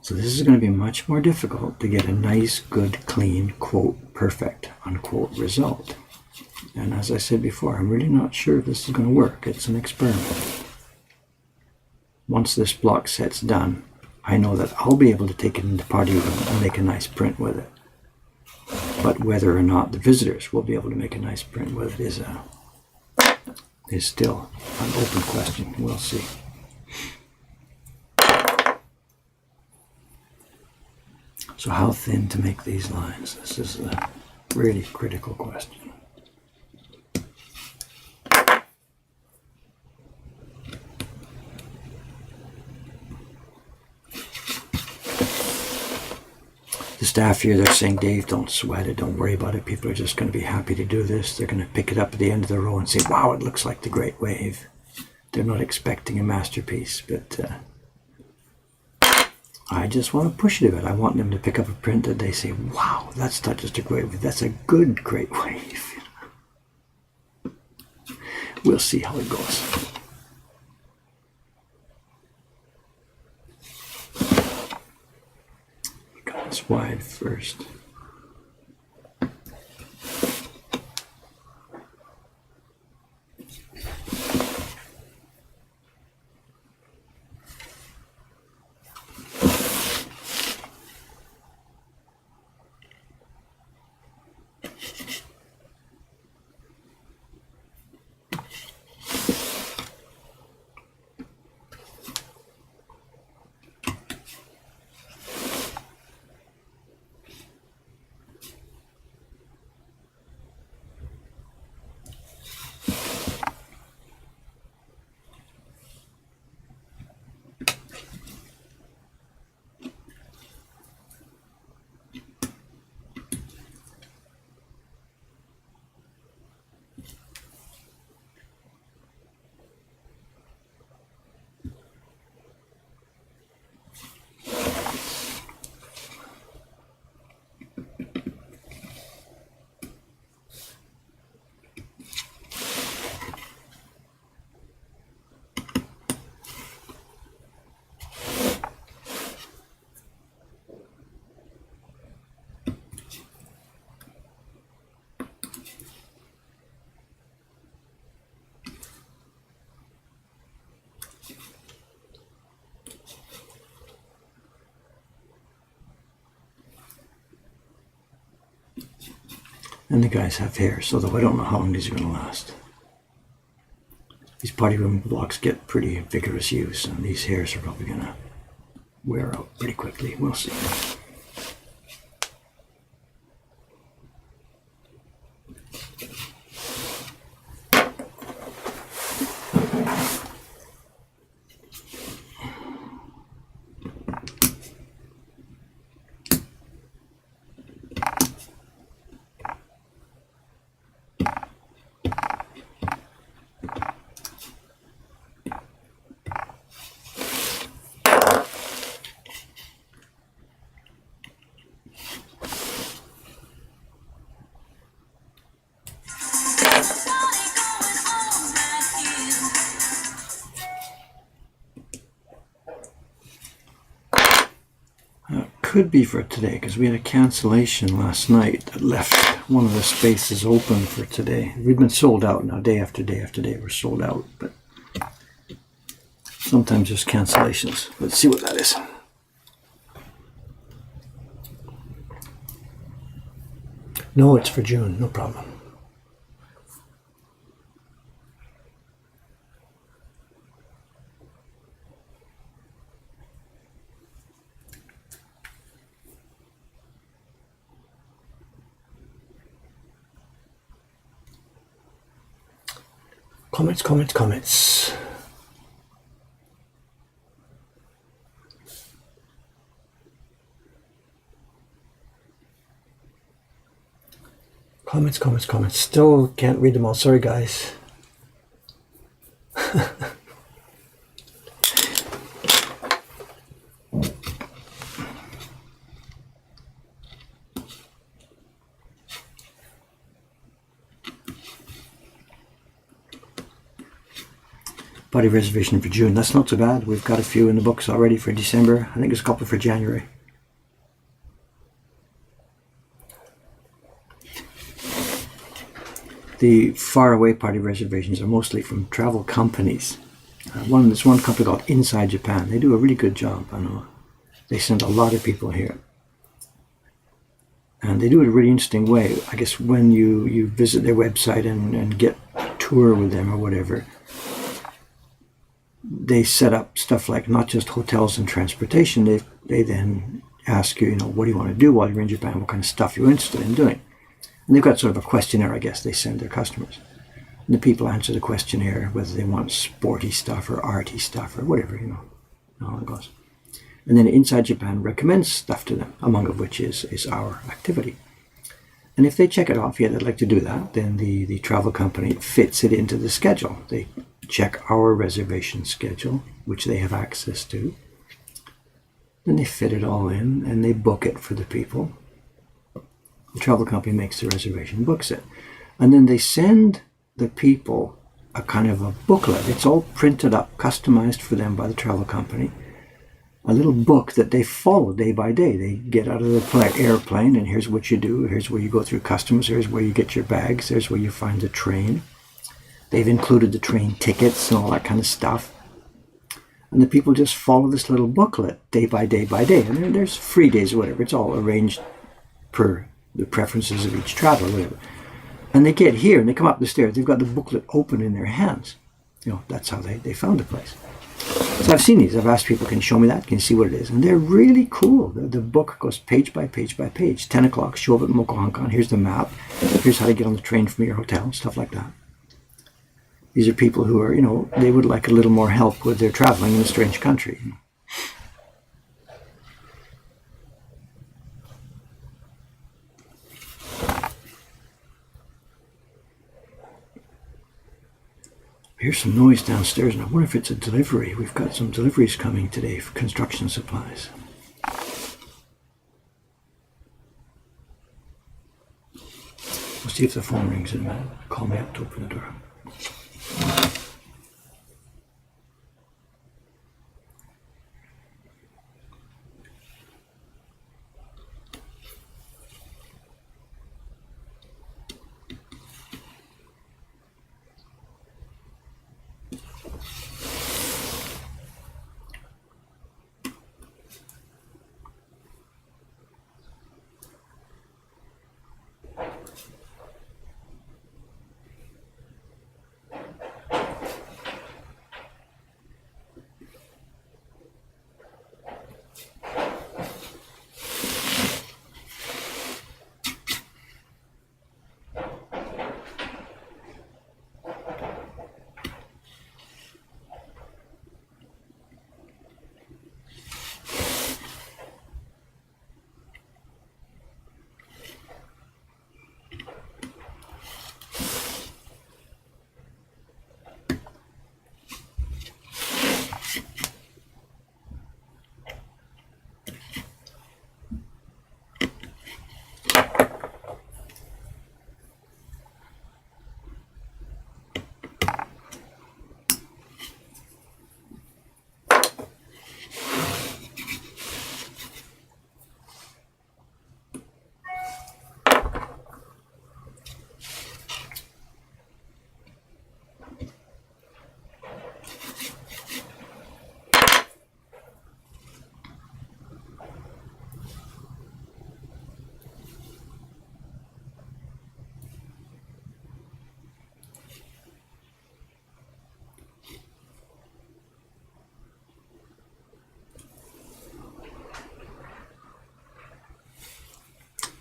So this is going to be much more difficult to get a nice, good, clean, quote, perfect, unquote, result. And as I said before, I'm really not sure if this is going to work. It's an experiment. Once this block set's done, I know that I'll be able to take it into party room and make a nice print with it. But whether or not the visitors will be able to make a nice print with it is still an open question. We'll see. So how thin to make these lines? This is a really critical question. The staff here, they're saying, Dave, don't sweat it, don't worry about it. People are just going to be happy to do this. They're going to pick it up at the end of the row and say, wow, it looks like the Great Wave. They're not expecting a masterpiece, but I just want to push it a bit. I want them to pick up a print that they say, wow, that's not just a great wave, that's a good Great Wave. We'll see how it goes. Got this wide first. And the guys have hair, so though I don't know how long these are going to last. These party room blocks get pretty vigorous use, and these hairs are probably going to wear out pretty quickly. We'll see. Could be for today, because we had a cancellation last night that left one of the spaces open for today. We've been sold out now, day after day after day. We're sold out, but sometimes there's cancellations. Let's see what that is. No, it's for June, no problem. Comments, comments, comments. Comments, comments, comments. Still can't read them all. Sorry, guys. Party reservation for June. That's not so bad. We've got a few in the books already for December. I think there's a couple for January. The faraway party reservations are mostly from travel companies. There's one company called Inside Japan. They do a really good job. I know they send a lot of people here, and they do it a really interesting way. I guess when you visit their website and get a tour with them or whatever, they set up stuff like not just hotels and transportation. They then ask you, what do you want to do while you're in Japan? What kind of stuff you're interested in doing? And they've got sort of a questionnaire, I guess, they send their customers. And the people answer the questionnaire, whether they want sporty stuff or arty stuff or whatever, how it goes. And then Inside Japan recommends stuff to them, among of which is our activity. And if they check it off, yeah, they'd like to do that, then the travel company fits it into the schedule. They check our reservation schedule, which they have access to. Then they fit it all in and they book it for the people. The travel company makes the reservation, books it. And then they send the people a kind of a booklet. It's all printed up, customized for them by the travel company. A little book that they follow day by day. They get out of the airplane and here's what you do. Here's where you go through customs. Here's where you get your bags. Here's where you find the train. They've included the train tickets and all that kind of stuff. And the people just follow this little booklet day by day by day. And there's free days or whatever. It's all arranged per the preferences of each traveler, whatever. And they get here and they come up the stairs. They've got the booklet open in their hands. That's how they found the place. So I've seen these. I've asked people, can you show me that? Can you see what it is? And they're really cool. The book goes page by page by page. 10 o'clock, show up at Mokohankan. Here's the map. Here's how to get on the train from your hotel, stuff like that. These are people who are, they would like a little more help with their traveling in a strange country. Here's some noise downstairs, and I wonder if it's a delivery. We've got some deliveries coming today for construction supplies. We'll see if the phone rings in a minute. Call me up to open the door.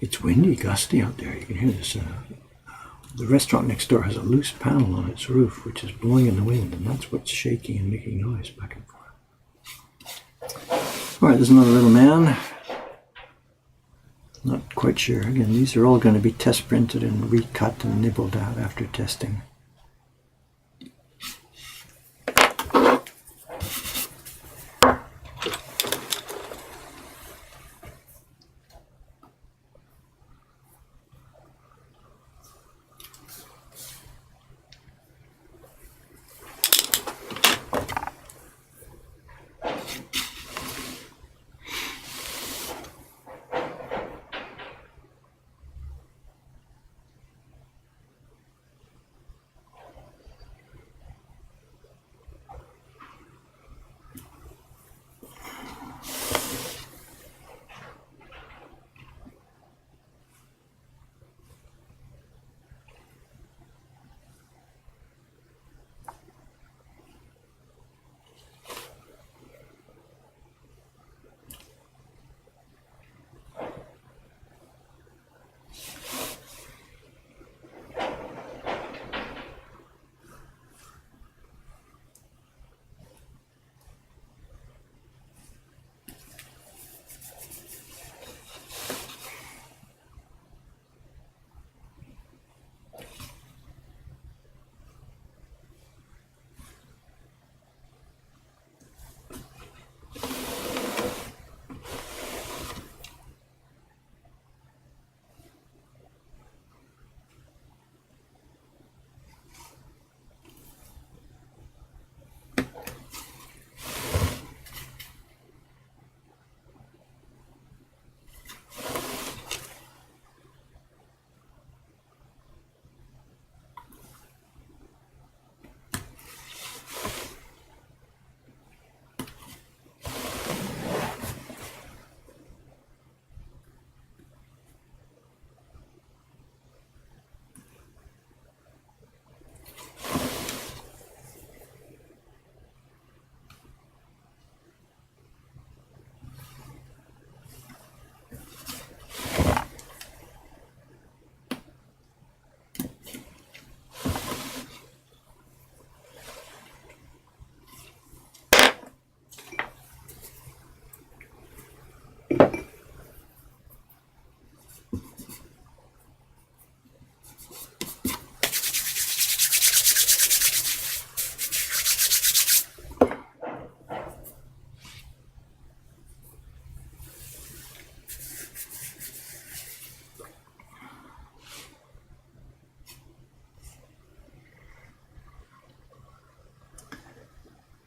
It's windy, gusty out there. You can hear this. The restaurant next door has a loose panel on its roof, which is blowing in the wind, and that's what's shaking and making noise back and forth. All right, there's another little man. Not quite sure. Again, these are all going to be test printed and recut and nibbled out after testing.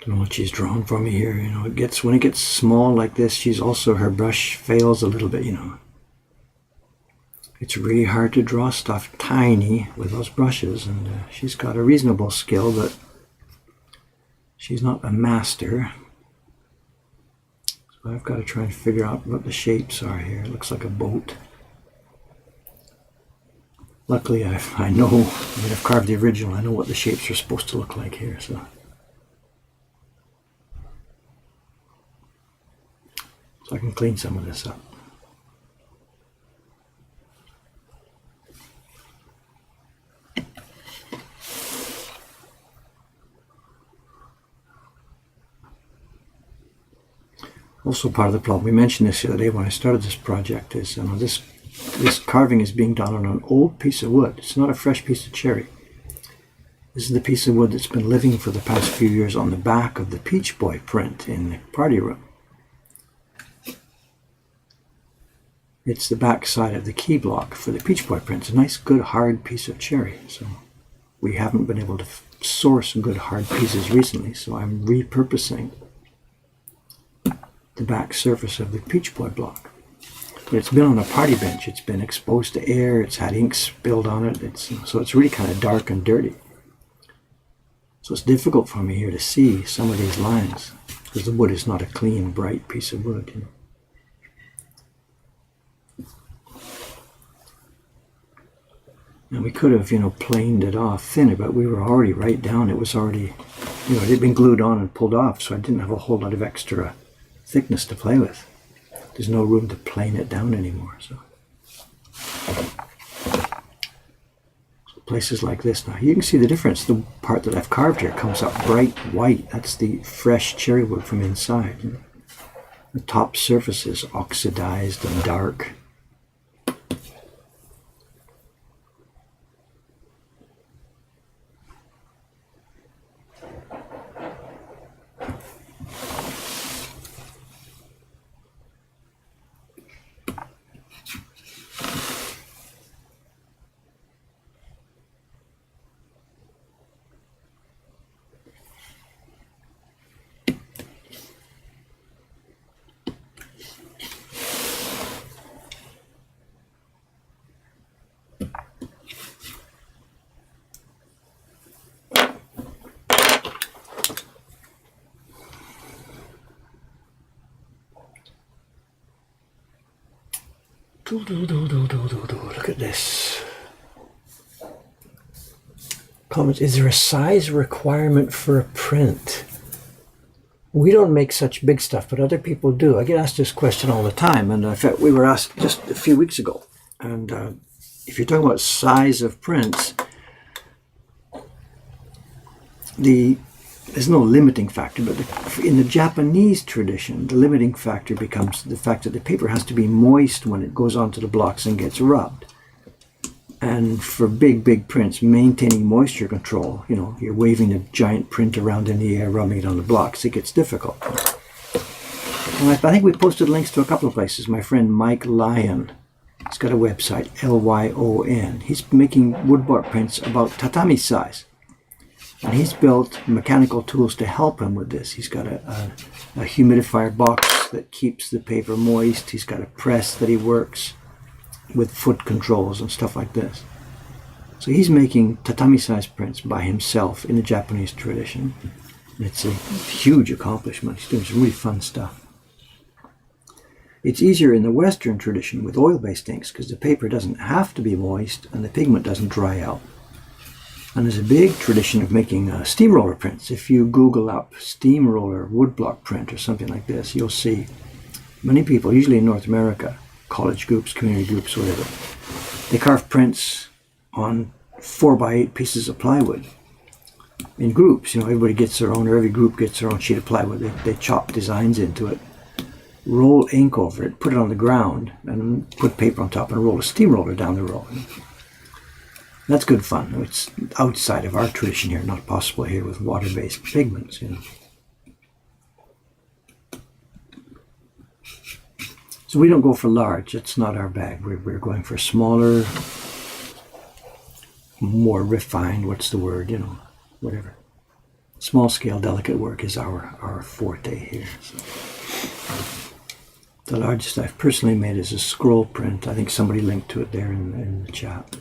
Don't know what she's drawn for me here. You know, when it gets small like this, her brush fails a little bit, you know. It's really hard to draw stuff tiny with those brushes, and she's got a reasonable skill, but she's not a master. So I've got to try and figure out what the shapes are here. It looks like a boat. Luckily, I know, I've carved the original. I know what the shapes are supposed to look like here, so I can clean some of this up. Also, part of the problem, we mentioned this the other day when I started this project, is this carving is being done on an old piece of wood. It's not a fresh piece of cherry. This is the piece of wood that's been living for the past few years on the back of the Peach Boy print in the party room. It's the back side of the key block for the Peach Boy print. It's a nice, good, hard piece of cherry. So we haven't been able to source good, hard pieces recently, so I'm repurposing the back surface of the Peach Boy block. But it's been on a party bench. It's been exposed to air. It's had ink spilled on it. So it's really kind of dark and dirty. So it's difficult for me here to see some of these lines because the wood is not a clean, bright piece of wood, you know. And we could have, planed it off thinner, but we were already right down. It was already, it had been glued on and pulled off, so I didn't have a whole lot of extra thickness to play with. There's no room to plane it down anymore. So Places like this now, you can see the difference. The part that I've carved here comes up bright white. That's the fresh cherry wood from inside. The top surface is oxidized and dark. Look at this. Comments, is there a size requirement for a print? We don't make such big stuff, but other people do. I get asked this question all the time, and in fact, we were asked just a few weeks ago. And if you're talking about size of prints, there's no limiting factor, but in the Japanese tradition, the limiting factor becomes the fact that the paper has to be moist when it goes onto the blocks and gets rubbed. And for big prints, maintaining moisture control, you're waving a giant print around in the air, rubbing it on the blocks, it gets difficult. And I think we posted links to a couple of places. My friend Mike Lyon, he's got a website, Lyon. He's making woodblock prints about tatami size. And he's built mechanical tools to help him with this. He's got a humidifier box that keeps the paper moist. He's got a press that he works with foot controls and stuff like this. So he's making tatami-size prints by himself in the Japanese tradition. It's a huge accomplishment. He's doing some really fun stuff. It's easier in the Western tradition with oil-based inks because the paper doesn't have to be moist and the pigment doesn't dry out. And there's a big tradition of making steamroller prints. If you Google up steamroller woodblock print or something like this, you'll see many people, usually in North America, college groups, community groups, whatever, they carve prints on 4x8 pieces of plywood in groups. Everybody gets their own, or every group gets their own sheet of plywood. They chop designs into it, roll ink over it, put it on the ground, and put paper on top and roll a steamroller down the row. That's good fun. It's outside of our tradition here, not possible here with water-based pigments. So we don't go for large. It's not our bag. We're going for smaller, more refined, what's the word, whatever. Small scale, delicate work is our forte here. So the largest I've personally made is a scroll print. I think somebody linked to it there in the chat.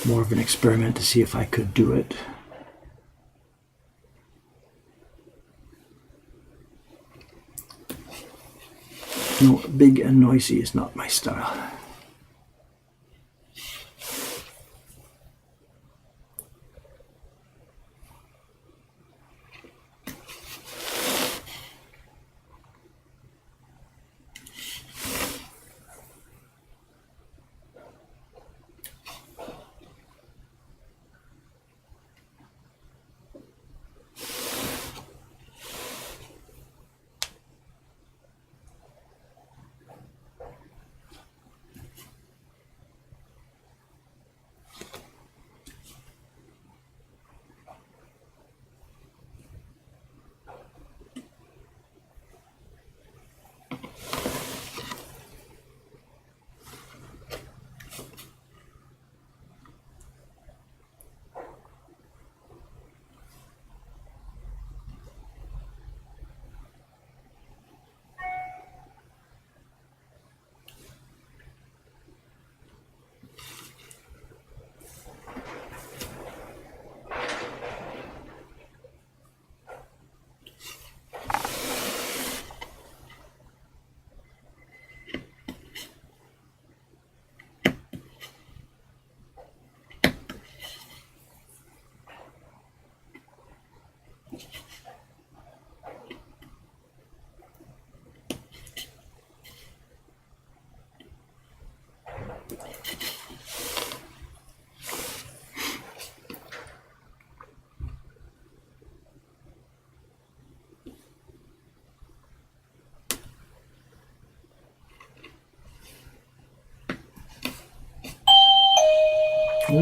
More of an experiment to see if I could do it. No, big and noisy is not my style.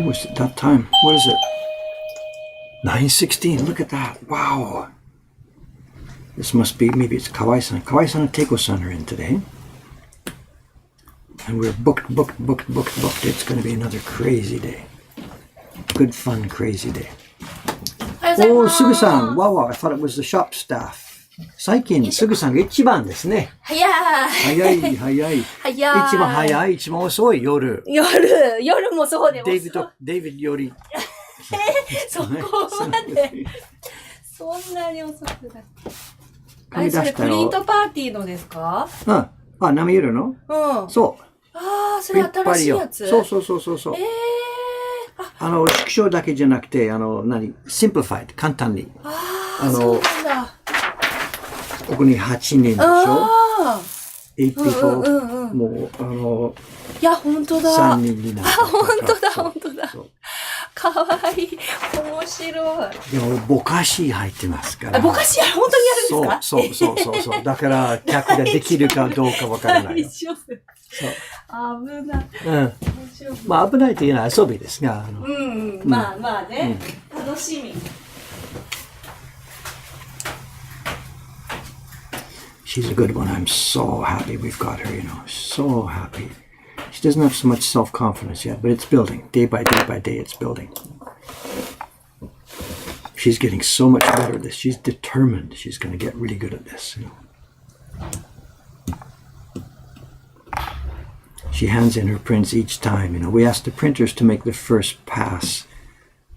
was it that time? What is it? 9:16. Look at that. Wow. This must be, maybe it's Kawai-san. Kawai-san and Teiko-san are in today. And we're booked. It's going to be another crazy day. Good, fun, crazy day. Oh, Sugu-san. Wow, I thought it was the shop staff. 最近、Sugu-sanが一番ですね。早い。一番早い、一番遅い、夜もそうでも。デイビッドより。そこまで。そんなに遅くだ。あれ、それプリントパーティーのですか？うん。あ、波色の？うん。そう。ああ、それ新しいやつ？そう。縮小だけじゃなくて、simplified、簡単に。そうなんだ。ここに8人でしょ？ 8 people、もう、いや、本当だ。3人になった。本当だ。かわいい。面白い。でも、ぼかし入ってますから。ぼかし本当にやるんですか？そう。だから、客ができるかどうかわからない。そう。危ない。まあ、危ないというのは遊びですが。まあね。楽しみ。She's a good one. I'm so happy we've got her, so happy. She doesn't have so much self-confidence yet, but it's building. Day by day, it's building. She's getting so much better at this. She's determined she's going to get really good at this. She hands in her prints each time. We ask the printers to make the first pass.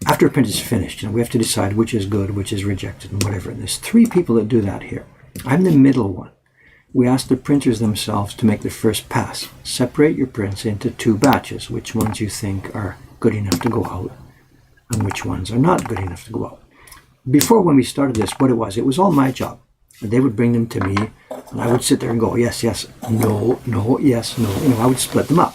After a print is finished, we have to decide which is good, which is rejected, and whatever. And there's 3 people that do that here. I'm the middle one. We ask the printers themselves to make the first pass. Separate your prints into 2 batches, which ones you think are good enough to go out and which ones are not good enough to go out. Before, when we started this, what it was all my job. They would bring them to me and I would sit there and go, yes, no, yes, no. I would split them up.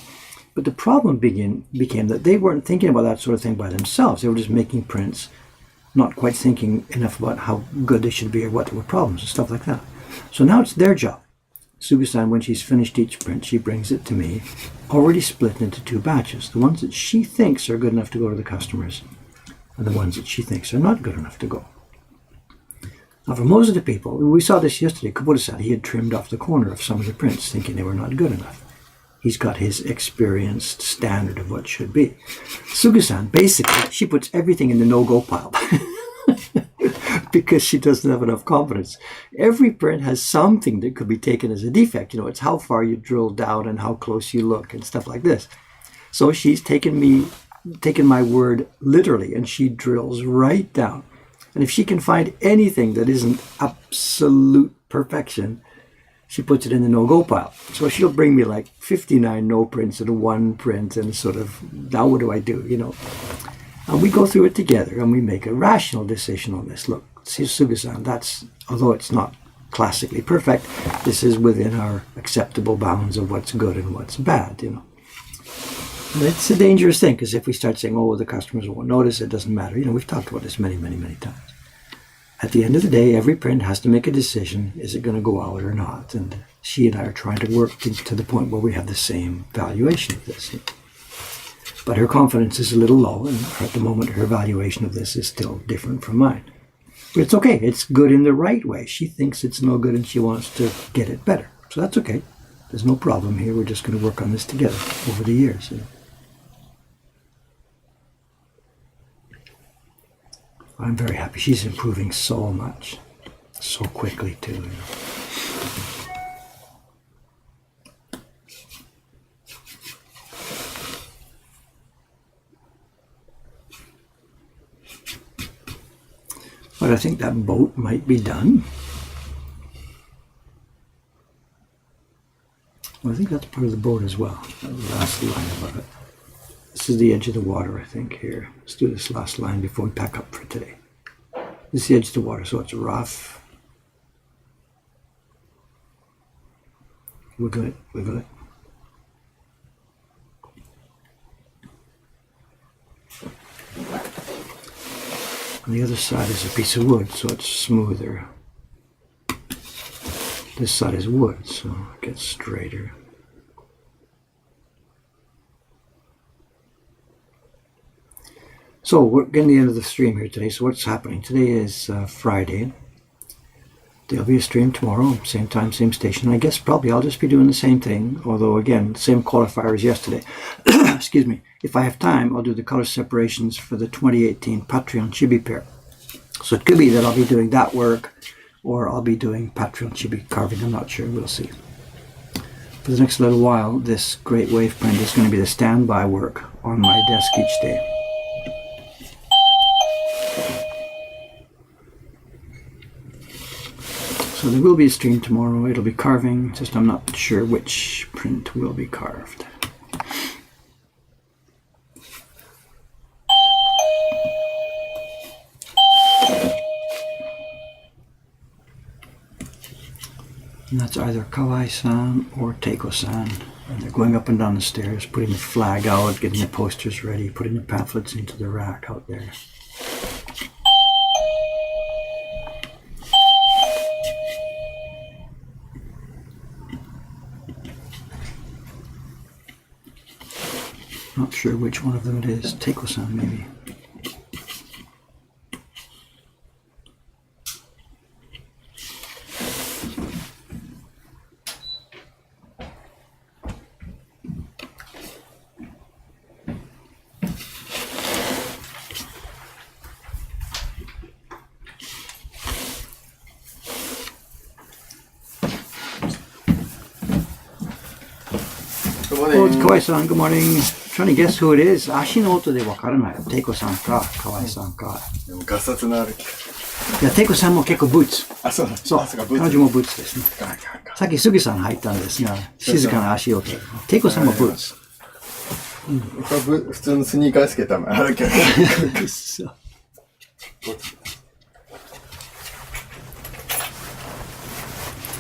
But the problem became that they weren't thinking about that sort of thing by themselves. They were just making prints, not quite thinking enough about how good they should be or what were problems and stuff like that. So now it's their job. Sugu-san, when she's finished each print, she brings it to me, already split into 2 batches. The ones that she thinks are good enough to go to the customers, and the ones that she thinks are not good enough to go. Now, for most of the people, we saw this yesterday, Kubota-san, he had trimmed off the corner of some of the prints, thinking they were not good enough. He's got his experienced standard of what should be. Sugu-san, basically, she puts everything in the no-go pile. Because she doesn't have enough confidence. Every print has something that could be taken as a defect. It's how far you drill down and how close you look and stuff like this. So she's taken my word literally, and she drills right down. And if she can find anything that isn't absolute perfection, she puts it in the no-go pile. So she'll bring me like 59 no prints and 1 print and sort of, now what do I do, And we go through it together and we make a rational decision on this. Look, Sugu-san, although it's not classically perfect, this is within our acceptable bounds of what's good and what's bad, But it's a dangerous thing, because if we start saying, oh, the customers won't notice, it doesn't matter. We've talked about this many times. At the end of the day, every print has to make a decision, is it going to go out or not? And she and I are trying to work to the point where we have the same valuation of this. But her confidence is a little low, and at the moment her valuation of this is still different from mine. But it's okay. It's good in the right way. She thinks it's no good and she wants to get it better. So that's okay. There's no problem here. We're just going to work on this together over the years. I'm very happy. She's improving so much, so quickly too. But I think that boat might be done. Well, I think that's part of the boat as well. That last line about it. This is the edge of the water, I think, here. Let's do this last line before we pack up for today. This is the edge of the water, so it's rough. Wiggle it. On the other side is a piece of wood, so it's smoother. This side is wood, so it gets straighter. So we're getting the end of the stream here today. So what's happening? Today is Friday. There'll be a stream tomorrow, same time, same station. I guess probably I'll just be doing the same thing, although again, same qualifier as yesterday. Excuse me. If I have time, I'll do the color separations for the 2018 Patreon Chibi pair. So it could be that I'll be doing that work, or I'll be doing Patreon Chibi carving. I'm not sure. We'll see. For the next little while, this great wave print is going to be the standby work on my desk each day. So there will be a stream tomorrow. It'll be carving, just I'm not sure which print will be carved. And that's either Kawai-san or Teiko-san. And they're going up and down the stairs, putting the flag out, getting the posters ready, putting the pamphlets into the rack out there. Not sure which one of them it is. Teiko-san, maybe. Oh, it's Kawai-san. Good morning. Trying to guess who it is. 足の音でわからない。Teiko-sanか、Kawai-sanか。でもガサツの歩き。いや、Teiko-sanも結構ブーツ。あ、そうなんそう。彼女もブーツですね。さっき杉さん入ったんですが、静かな足音。Teiko-sanもブーツ。普通のスニーカーつけたま歩き歩き。そう。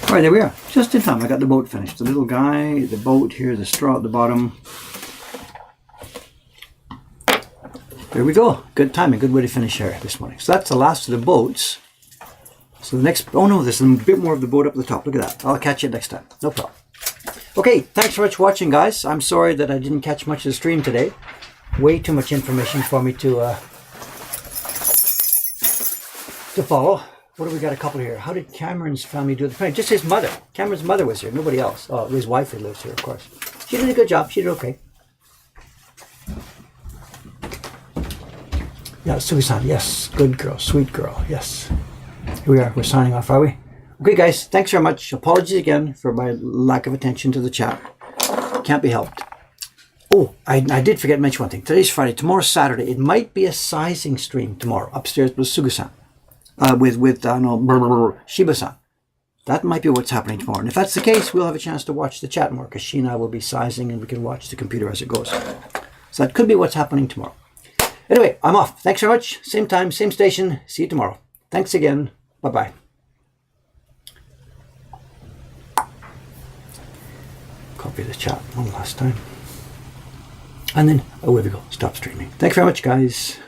Alright, there we are. Just in time. I got the boat finished. The little guy, the boat here, the straw at the bottom. There we go. Good timing. Good way to finish here this morning. So that's the last of the boats. So the next... Oh no, there's a bit more of the boat up at the top. Look at that. I'll catch you next time. No problem. Okay, thanks very much for watching, guys. I'm sorry that I didn't catch much of the stream today. Way too much information for me to follow. What do we got a couple here? How did Cameron's family do the print? Just his mother. Cameron's mother was here. Nobody else. Oh, his wife who lives here, of course. She did a good job. She did okay. Yeah, Sugi-san. Yes. Good girl. Sweet girl. Yes. Here we are. We're signing off, are we? Okay, guys. Thanks very much. Apologies again for my lack of attention to the chat. Can't be helped. Oh, I did forget to mention one thing. Today's Friday. Tomorrow's Saturday. It might be a sizing stream tomorrow upstairs with Sugi-san. With Shiba-san. That might be what's happening tomorrow. And if that's the case, we'll have a chance to watch the chat more because she and I will be sizing and we can watch the computer as it goes. So that could be what's happening tomorrow. Anyway, I'm off. Thanks very much. Same time, same station. See you tomorrow. Thanks again. Bye-bye. Copy the chat one last time. And then, oh, there we go. Stop streaming. Thanks very much, guys.